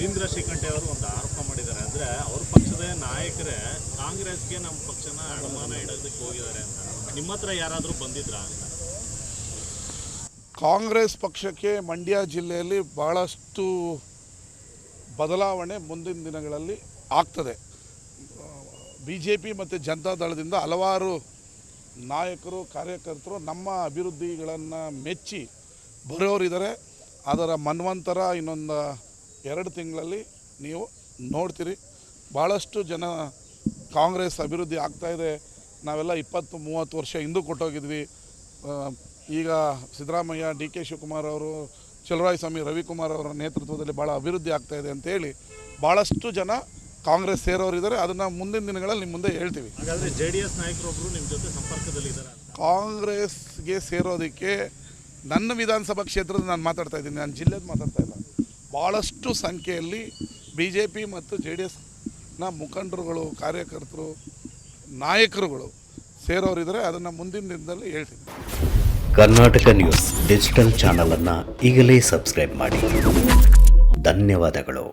ರವೀಂದ್ರ ಶ್ರೀಕಂಠೆ ಅವರು ಒಂದು ಆರೋಪ ಮಾಡಿದ್ದಾರೆ. ಅಂದರೆ ಅವ್ರ ಪಕ್ಷದ ನಾಯಕರೇ ಕಾಂಗ್ರೆಸ್ಗೆ ನಮ್ಮ ಪಕ್ಷನ ಅನುಮಾನ ಇಡೋದಕ್ಕೆ ಹೋಗಿದ್ದಾರೆ ಅಂತ. ನಿಮ್ಮ ಹತ್ರ ಯಾರಾದರೂ ಬಂದಿದ್ರಾ ಅಂತ? ಕಾಂಗ್ರೆಸ್ ಪಕ್ಷಕ್ಕೆ ಮಂಡ್ಯ ಜಿಲ್ಲೆಯಲ್ಲಿ ಭಾಳಷ್ಟು ಬದಲಾವಣೆ ಮುಂದಿನ ದಿನಗಳಲ್ಲಿ ಆಗ್ತದೆ. BJP ಮತ್ತು ಜನತಾದಳದಿಂದ ಹಲವಾರು ನಾಯಕರು ಕಾರ್ಯಕರ್ತರು ನಮ್ಮ ಅಭಿವೃದ್ಧಿಗಳನ್ನು ಮೆಚ್ಚಿ ಬರೋರಿದ್ದಾರೆ. ಅದರ ಮನ್ವಂತರ ಇನ್ನೊಂದು 2 ತಿಂಗಳಲ್ಲಿ ನೀವು ನೋಡ್ತೀರಿ. ಭಾಳಷ್ಟು ಜನ ಕಾಂಗ್ರೆಸ್ ಅಭಿವೃದ್ಧಿ ಆಗ್ತಾಯಿದೆ. ನಾವೆಲ್ಲ 20-30 ವರ್ಷ ಹಿಂದೂ ಕೊಟ್ಟೋಗಿದ್ವಿ. ಈಗ ಸಿದ್ದರಾಮಯ್ಯ, DK ಶಿವಕುಮಾರ್ ಅವರು, ಚಲುವರಾಯಸ್ವಾಮಿ ರವಿಕುಮಾರ್ ಅವರ ನೇತೃತ್ವದಲ್ಲಿ ಭಾಳ ಅಭಿವೃದ್ಧಿ ಆಗ್ತಾಯಿದೆ ಅಂತೇಳಿ ಭಾಳಷ್ಟು ಜನ ಕಾಂಗ್ರೆಸ್ ಸೇರೋರಿದ್ದಾರೆ. ಅದನ್ನು ಮುಂದಿನ ದಿನಗಳಲ್ಲಿ ನಿಮ್ಮ ಮುಂದೆ ಹೇಳ್ತೀವಿ. ಹಾಗಾದರೆ JDS ನಾಯಕರೊಬ್ಬರು ನಿಮ್ಮ ಜೊತೆ ಸಂಪರ್ಕದಲ್ಲಿದ್ದಾರೆ? ಕಾಂಗ್ರೆಸ್ಗೆ ಸೇರೋದಕ್ಕೆ ನನ್ನ ವಿಧಾನಸಭಾ ಕ್ಷೇತ್ರದ ನಾನು ಮಾತಾಡ್ತಾ ಇದ್ದೀನಿ, ನಾನು ಜಿಲ್ಲೆದು ಮಾತಾಡ್ತಾ ಇಲ್ಲ. ಭಾಳಷ್ಟು ಸಂಖ್ಯೆಯಲ್ಲಿ BJP ಮತ್ತು JDSನ ಮುಖಂಡರುಗಳು, ಕಾರ್ಯಕರ್ತರು, ನಾಯಕರುಗಳು ಸೇರೋರಿದ್ದಾರೆ. ಅದನ್ನು ಮುಂದಿನ ದಿನದಲ್ಲಿ ಹೇಳ್ತೀನಿ. ಕರ್ನಾಟಕ ನ್ಯೂಸ್ ಡಿಜಿಟಲ್ ಚಾನಲನ್ನು ಈಗಲೇ ಸಬ್ಸ್ಕ್ರೈಬ್ ಮಾಡಿ. ಧನ್ಯವಾದಗಳು.